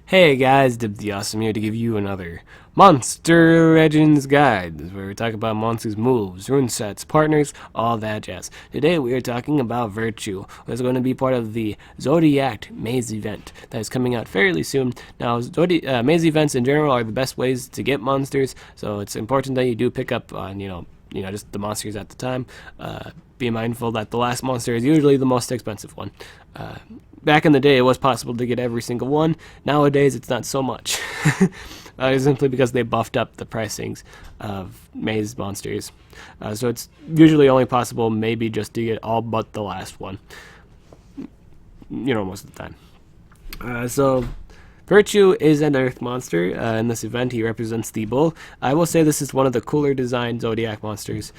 Hey guys, Dib the Awesome here to give you another Monster Legends guide. This is where we talk about monsters' moves, rune sets, partners, all that jazz. Today we are talking about Virtue, which is going to be part of the Zodiac Maze event that is coming out fairly soon. Now, Maze events in general are the best ways to get monsters, so it's important that you do pick up on, just the monsters at the time. Be mindful that the last monster is usually the most expensive one. Back in the day, it was possible to get every single one. Nowadays, it's not so much. Simply because they buffed up the pricings of maze monsters. So it's usually only possible maybe just to get all but the last one. Most of the time. So Virtue is an earth monster. In this event, he represents the bull. I will say this is one of the cooler designed Zodiac monsters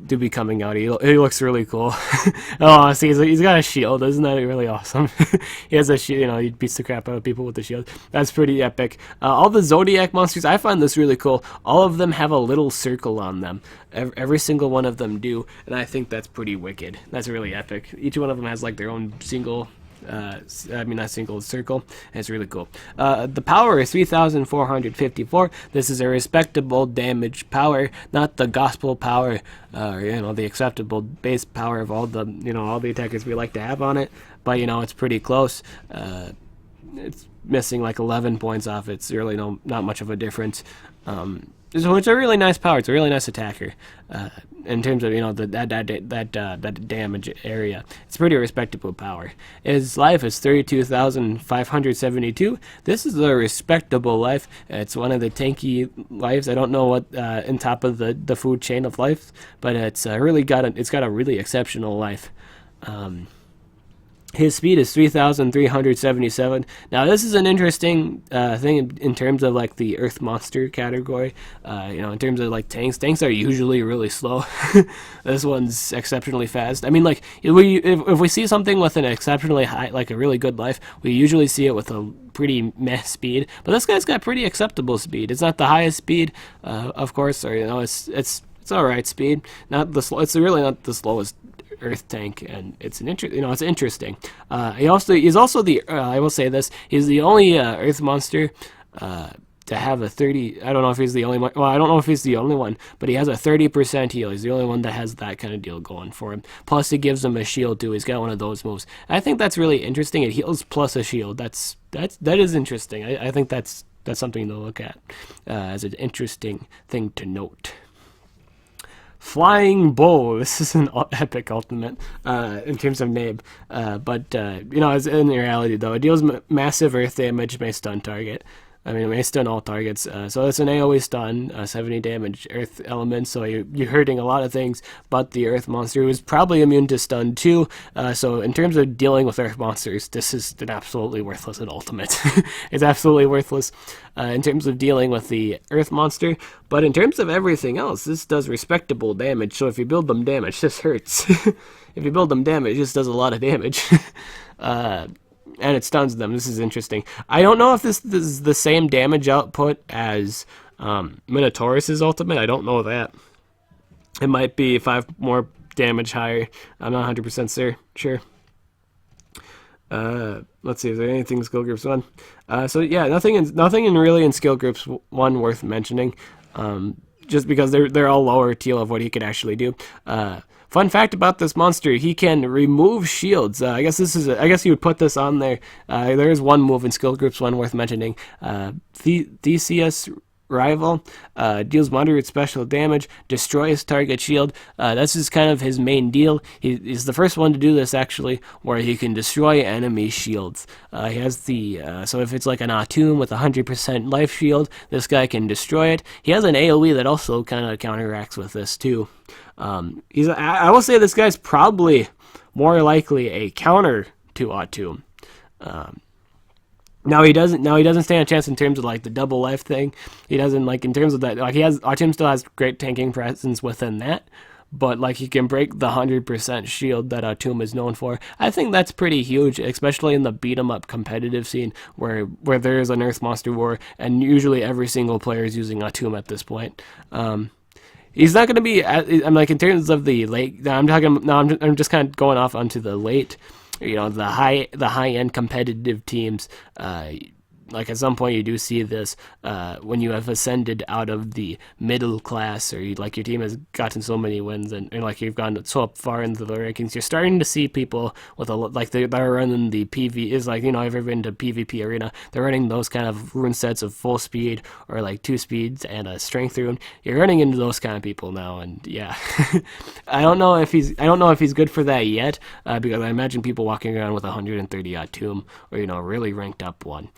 to be coming out. He looks really cool. Oh, see, he's got a shield. Isn't that really awesome? He has a shield. He beats the crap out of people with the shield. That's pretty epic. All the Zodiac monsters, I find this really cool. All of them have a little circle on them. Every single one of them do, and I think that's pretty wicked. That's really epic. Each one of them has like their own single that single circle. It's really cool. The power is 3,454. This is a respectable damage power, not the gospel power, the acceptable base power of all the attackers we like to have on it. But it's pretty close. It's missing like 11 points off. It's really not much of a difference. So it's a really nice power. It's a really nice attacker. In terms of that damage area, it's pretty respectable power. His life is 32,572. This is a respectable life. It's one of the tanky lives. I don't know what in top of the food chain of life, but it's got a really exceptional life. His speed is 3,377. Now, this is an interesting thing in terms of like the Earth monster category. In terms of like tanks. Tanks are usually really slow. This one's exceptionally fast. I mean, like if we see something with an exceptionally high, like a really good life, we usually see it with a pretty meh speed. But this guy's got pretty acceptable speed. It's not the highest speed, of course, or it's all right speed. Not the slow. It's really not the slowest Earth tank, and it's it's interesting. He's also the I will say this, he's the only Earth monster to have a 30. I don't know if he's the only one. Well, I don't know if he's the only one, but he has a 30% heal. He's the only one that has that kind of deal going for him. Plus, it gives him a shield too. He's got one of those moves. I think that's really interesting. It heals plus a shield. That is interesting. I think that's something to look at as an interesting thing to note. Flying Bull. This is an epic ultimate in terms of name, but as in reality though, it deals massive earth damage, may stun target. I mean, it may stun all targets. So it's an AoE stun, 70 damage earth element. So you're hurting a lot of things, but the earth monster is probably immune to stun too. So in terms of dealing with earth monsters, this is an absolutely worthless ultimate. It's absolutely worthless in terms of dealing with the earth monster. But in terms of everything else, this does respectable damage. So if you build them damage, this hurts. If you build them damage, this does a lot of damage. And it stuns them. This is interesting. I don't know if this is the same damage output as Minotaurus' ultimate. I don't know that. It might be 5 more damage higher. I'm not 100% sure. Let's see. Is there anything in Skill Groups 1? So yeah, nothing in Skill Groups 1 worth mentioning. Just because they're all lower tier of what he could actually do. Fun fact about this monster: he can remove shields. I guess you would put this on there. There is one move in Skill Groups 1 worth mentioning. Theseus Rival deals moderate special damage, destroys target shield. That's just kind of his main deal. He's the first one to do this actually, where he can destroy enemy shields. He has so if it's like an Atum with 100% life shield, this guy can destroy it. He has an AoE that also kind of counteracts with this too. I will say this guy's probably more likely a counter to Atum. Now he doesn't stand a chance in terms of like the double life thing. He doesn't like in terms of that. Like Atum still has great tanking presence within that, but like he can break the 100% shield that Atum is known for. I think that's pretty huge, especially in the beat 'em up competitive scene where there is an Earth Monster War, and usually every single player is using Atum at this point. He's not going to be. I'm like in terms of the late. I'm just kind of going off onto the late. The high end competitive teams. like at some point you do see this when you have ascended out of the middle class, or like your team has gotten so many wins, and like you've gone so far into the rankings, you're starting to see people with like they're running the PV is like, I've ever been to PvP arena, they're running those kind of rune sets of full speed or like 2 speeds and a strength rune. You're running into those kind of people now, and yeah, I don't know if he's good for that yet, because I imagine people walking around with 130 odd tomb, or really ranked up one.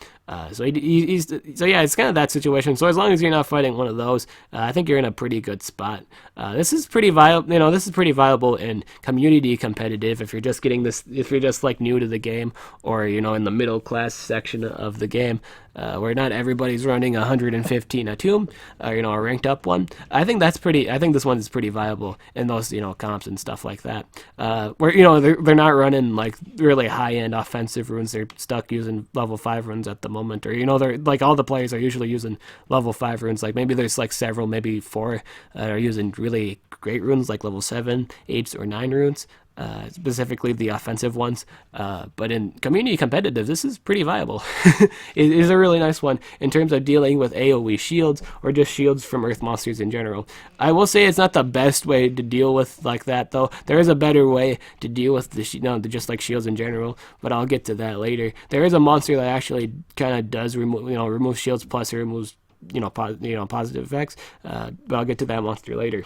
So yeah, it's kind of that situation. So as long as you're not fighting one of those, I think you're in a pretty good spot. This is pretty viable. This is pretty viable in community competitive. If you're just getting this, if you're just like new to the game, or in the middle class section of the game, where not everybody's running 115 a tomb, a ranked up one. I think this one is pretty viable in those comps and stuff like that. Where they're not running like really high end offensive runes. They're stuck using level 5 runes at the moment, or they're like all the players are usually using level 5 runes. Like maybe there's like several, maybe 4 that are using really great runes like level 7, 8, or 9 runes. Specifically the offensive ones, but in community competitive, this is pretty viable. It is a really nice one in terms of dealing with AoE shields, or just shields from earth monsters in general. I will say it's not the best way to deal with like that, though. There is a better way to deal with just like shields in general, but I'll get to that later. There is a monster that actually kind of does remove shields, plus it removes positive effects, but I'll get to that monster later.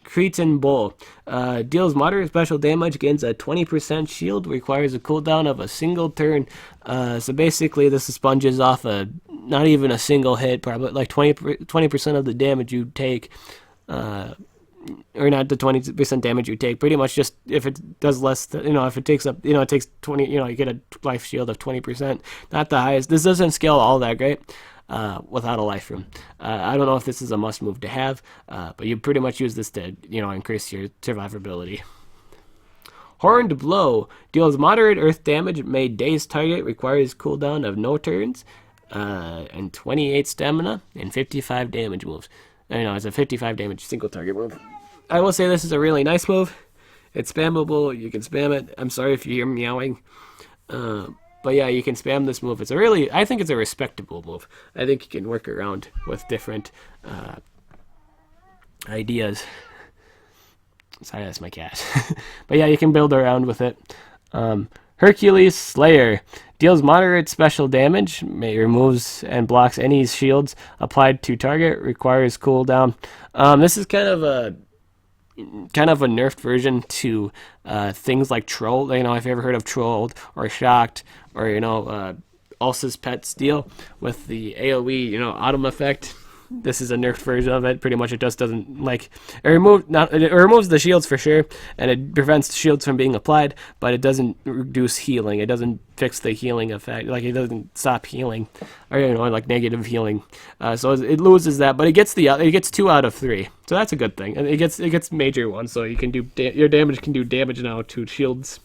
Cretan Bull deals moderate special damage, gains a 20% shield, requires a cooldown of a single turn. So basically, this sponges off not even a single hit, probably like 20% of the damage you take, or not the 20% damage you take. Pretty much just if it does less, if it takes up, it takes 20, you get a life shield of 20%. Not the highest. This doesn't scale all that great. Without a life rune. I don't know if this is a must move to have, but you pretty much use this to, increase your survivability. Horned Blow deals moderate earth damage, made dazed target, requires cooldown of no turns, and 28 stamina, and 55 damage moves. It's a 55 damage single target move. I will say this is a really nice move. It's spammable, you can spam it. I'm sorry if you hear meowing. But yeah, you can spam this move. I think it's a respectable move. I think you can work around with different ideas. Sorry, that's my cat. But yeah, you can build around with it. Hercules Slayer deals moderate special damage, removes and blocks any shields applied to target, requires cooldown. This is kind of a nerfed version to things like Troll. If you ever heard of Trolled or Shocked, or Ulsa's Pet's deal with the AoE autumn effect. This is a nerfed version of it. Pretty much it just doesn't it removes the shields for sure, and it prevents shields from being applied, but it doesn't reduce healing. It doesn't fix the healing effect. Like it doesn't stop healing, or like negative healing. So it loses that, but it gets 2 out of 3. So that's a good thing. And it gets major ones, so you can do your damage can do damage now to shields.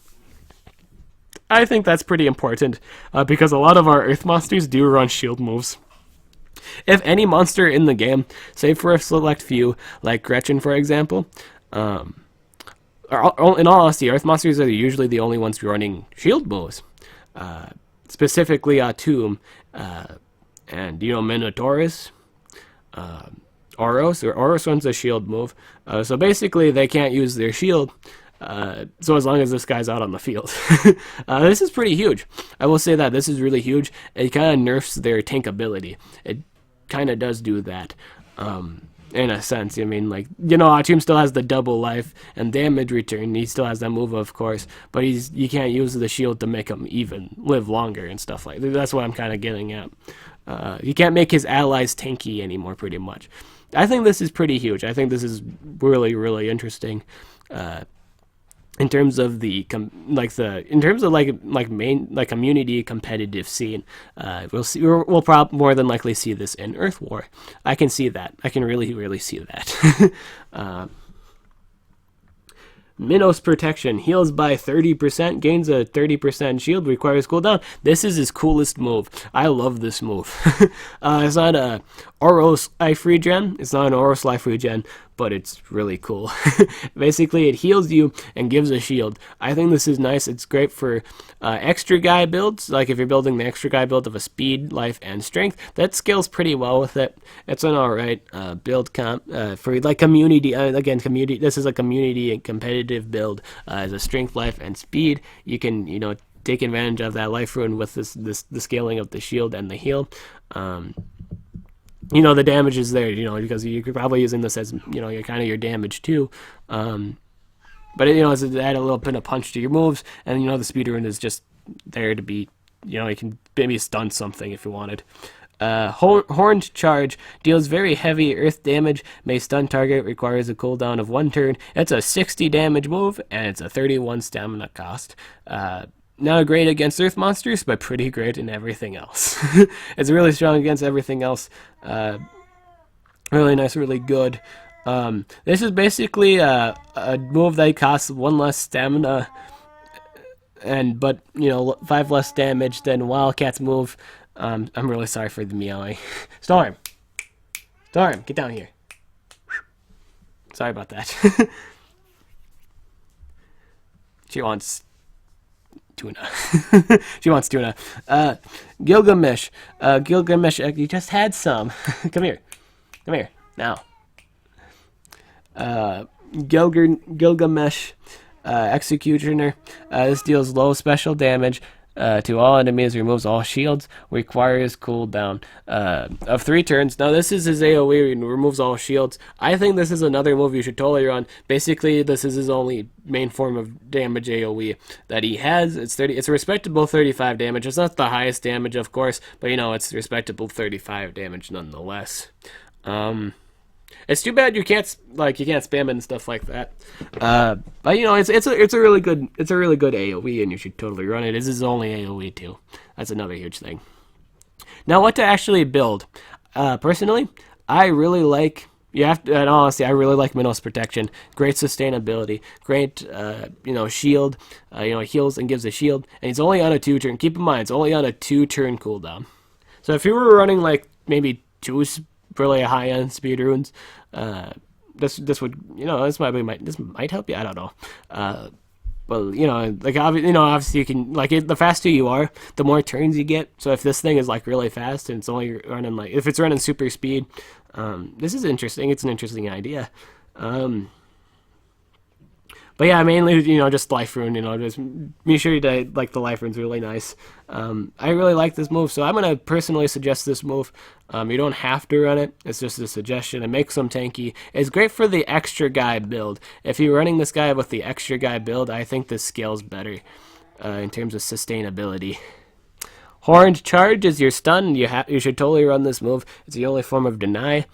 I think that's pretty important, because a lot of our earth monsters do run shield moves. If any monster in the game, say for a select few, like Gretchen for example, in all honesty, earth monsters are usually the only ones running shield moves. Specifically Atum, and Minotaurus, Oros runs a shield move. So basically they can't use their shield. So as long as this guy's out on the field. This is pretty huge. I will say that this is really huge. It kind of nerfs their tank ability. It kind of does do that, in a sense. Atum still has the double life and damage return. He still has that move, of course, but you can't use the shield to make him even live longer and stuff like that. That's what I'm kind of getting at. He can't make his allies tanky anymore, pretty much. I think this is pretty huge. I think this is really, really interesting. In terms of community competitive scene, we'll probably more than likely see this in Earth War. I can see that. I can really, really see that. Minos Protection heals by 30%, gains a 30% shield, requires cooldown. This is his coolest move. I love this move. It's not Oros Life Regen. It's not an Oros Life Regen, but it's really cool. Basically, it heals you and gives a shield. I think this is nice. It's great for extra guy builds. Like if you're building the extra guy build of a speed, life, and strength, that scales pretty well with it. It's an alright build comp for like community. Again, community. This is a community and competitive build as a strength, life, and speed. You can take advantage of that life rune with the scaling of the shield and the heal. The damage is there, because you're probably using this as, your kind of your damage too. But it's to add a little bit of punch to your moves, and the speed rune is just there to be, you can maybe stun something if you wanted. Horned Charge deals very heavy earth damage, may stun target, requires a cooldown of 1 turn. It's a 60 damage move, and it's a 31 stamina cost. Not great against earth monsters, but pretty great in everything else. It's really strong against everything else. Really nice, really good. This is basically a move that costs 1 less stamina, but 5 less damage than Wildcat's move. I'm really sorry for the meowing. Storm, get down here. Sorry about that. She wants tuna. She wants tuna. Gilgamesh. Gilgamesh, you just had some. Come here. Now. Gilgamesh Executioner. This deals low special damage to all enemies, removes all shields, requires cooldown of 3 turns. Now this is his AoE and removes all shields. I think this is another move you should totally run. Basically, this is his only main form of damage AoE that he has. It's a respectable 35 damage. It's not the highest damage, of course, but it's respectable 35 damage nonetheless. It's too bad you can't spam it and stuff like that. But it's a really good AoE, and you should totally run it. This is only AoE too. That's another huge thing. Now, what to actually build? Personally, I really like. And honestly, I really like Minos Protection. Great sustainability. Great, shield. Heals and gives a shield, and it's only on a 2 turn. Keep in mind, it's only on a 2 turn cooldown. So if you were running like maybe 2 really high-end speed runes, this would this might help you. I don't know. Obviously you can the faster you are, the more turns you get. So if this thing is really fast and it's only running if it's running super speed, this is interesting. It's an interesting idea. But yeah, mainly, just Life Rune, just be sure to the Life Rune's really nice. I really like this move, so I'm going to personally suggest this move. You don't have to run it. It's just a suggestion. It makes them tanky. It's great for the extra guy build. If you're running this guy with the extra guy build, I think this scales better in terms of sustainability. Horned Charge is your stun. You should totally run this move. It's the only form of deny.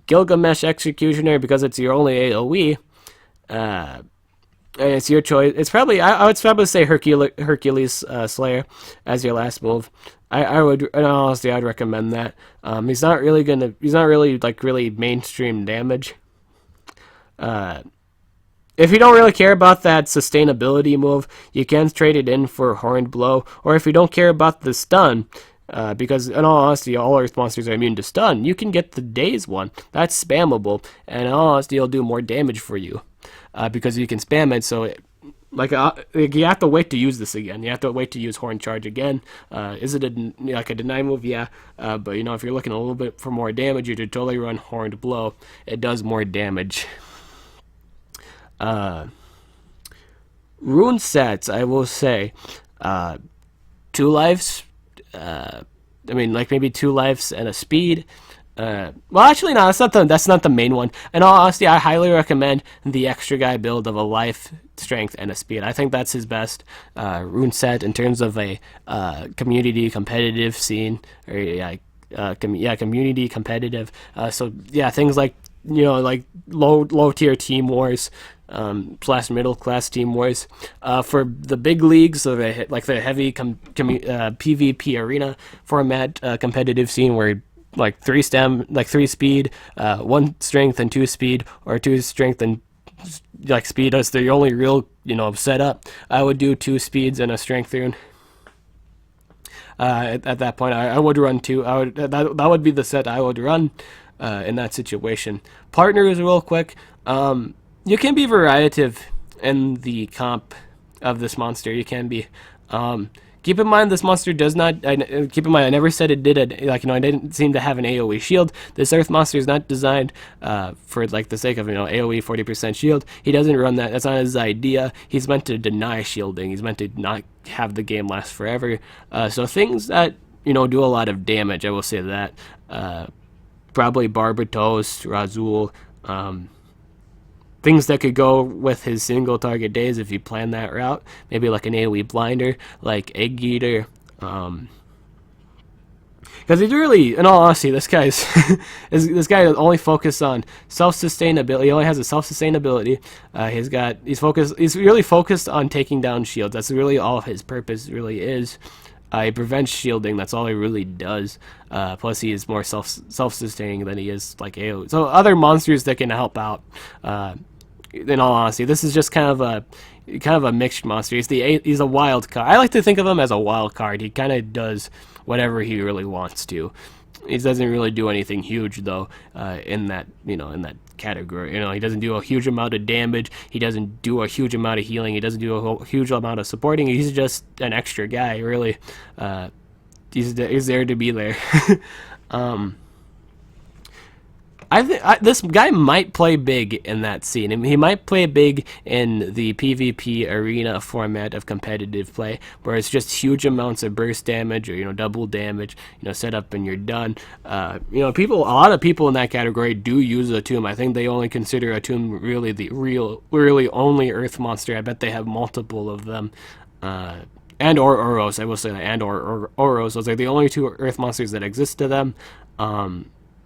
Gilgamesh Executioner, because it's your only AoE. It's your choice. It's probably I would probably say Hercules Slayer as your last move. I would honestly I'd recommend that. He's not really really mainstream damage. If you don't really care about that sustainability move, you can trade it in for Horned Blow, or if you don't care about the stun, because in all honesty, all Earth monsters are immune to stun, you can get the Daze one. That's spammable, and in all honesty, it'll do more damage for you. Because you can spam it, so you have to wait to use this again. You have to wait to use Horned Charge again. Is it a deny move? Yeah, but if you're looking a little bit for more damage, you should totally run Horned Blow. It does more damage. Rune sets, I will say, 2 lives. Maybe 2 lives and a speed. Well, actually, no, that's not the main one. In all honesty, I highly recommend the extra guy build of a life, strength, and a speed. I think that's his best rune set in terms of a community competitive scene. Community competitive. So yeah, things like low tier team wars. / middle class team wars for the big leagues, so the heavy PvP arena format competitive scene where 3 speed, 1 strength and 2 speed, or 2 strength and speed as the only real setup. I would do 2 speeds and a strength rune. At that point, I would run two. That would be the set I would run in that situation. Partners, real quick. You can be variative in the comp of this monster. You can be. Keep in mind, this monster does not. Keep in mind, I never said it did it. Like, I didn't seem to have an AOE shield. This Earth monster is not designed for like the sake of AOE 40% shield. He doesn't run that. That's not his idea. He's meant to deny shielding. He's meant to not have the game last forever. So things that do a lot of damage. I will say that. Probably Barbatos, Razul. Things that could go with his single target days if you plan that route. Maybe like an AoE blinder, like Egg Eater. Because he's really, in all honesty, this guy's this guy is only focused on self-sustainability. He only has a self-sustainability. He's really focused on taking down shields. That's really all his purpose really is. He prevents shielding. That's all he really does. Plus, he is more self-sustaining than he is like AoE. So other monsters that can help out. In all honesty, this is just kind of a mixed monster. He's a wild card. I like to think of him as a wild card. He kind of does whatever he really wants to. He doesn't really do anything huge though. In that category, he doesn't do a huge amount of damage. He doesn't do a huge amount of healing. He doesn't do a huge amount of supporting. He's just an extra guy, really. He's there to be there. I think this guy might play big in that scene. I mean, he might play big in the PvP arena format of competitive play, where it's just huge amounts of burst damage or double damage. Set up and you're done. A lot of people in that category do use a tomb. I think they only consider a tomb really the really only Earth monster. I bet they have multiple of them. And or Oros, I will say that, and or Oros. Those are the only two Earth monsters that exist to them.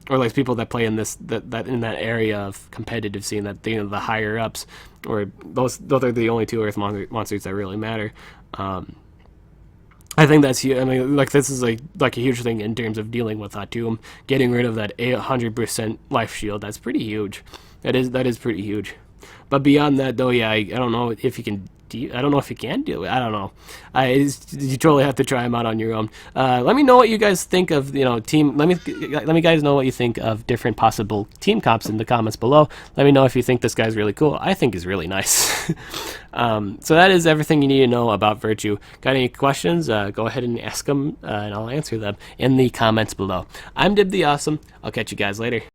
Or like people that play in that in that area of competitive scene, that the higher ups, or those are the only two Earth monsters that really matter. I think that's huge. I mean, like, this is like a huge thing in terms of dealing with Atum, getting rid of that 100% life shield. That's pretty huge. That is pretty huge. But beyond that, though, yeah, I don't know if you can. I don't know if you can do it. I don't know. You totally have to try them out on your own. Let me know what you guys think of team. Let me guys know what you think of different possible team comps in the comments below. Let me know if you think this guy's really cool. I think he's really nice. So that is everything you need to know about Virtue. Got any questions? Go ahead and ask them, and I'll answer them in the comments below. I'm Dib the Awesome. I'll catch you guys later.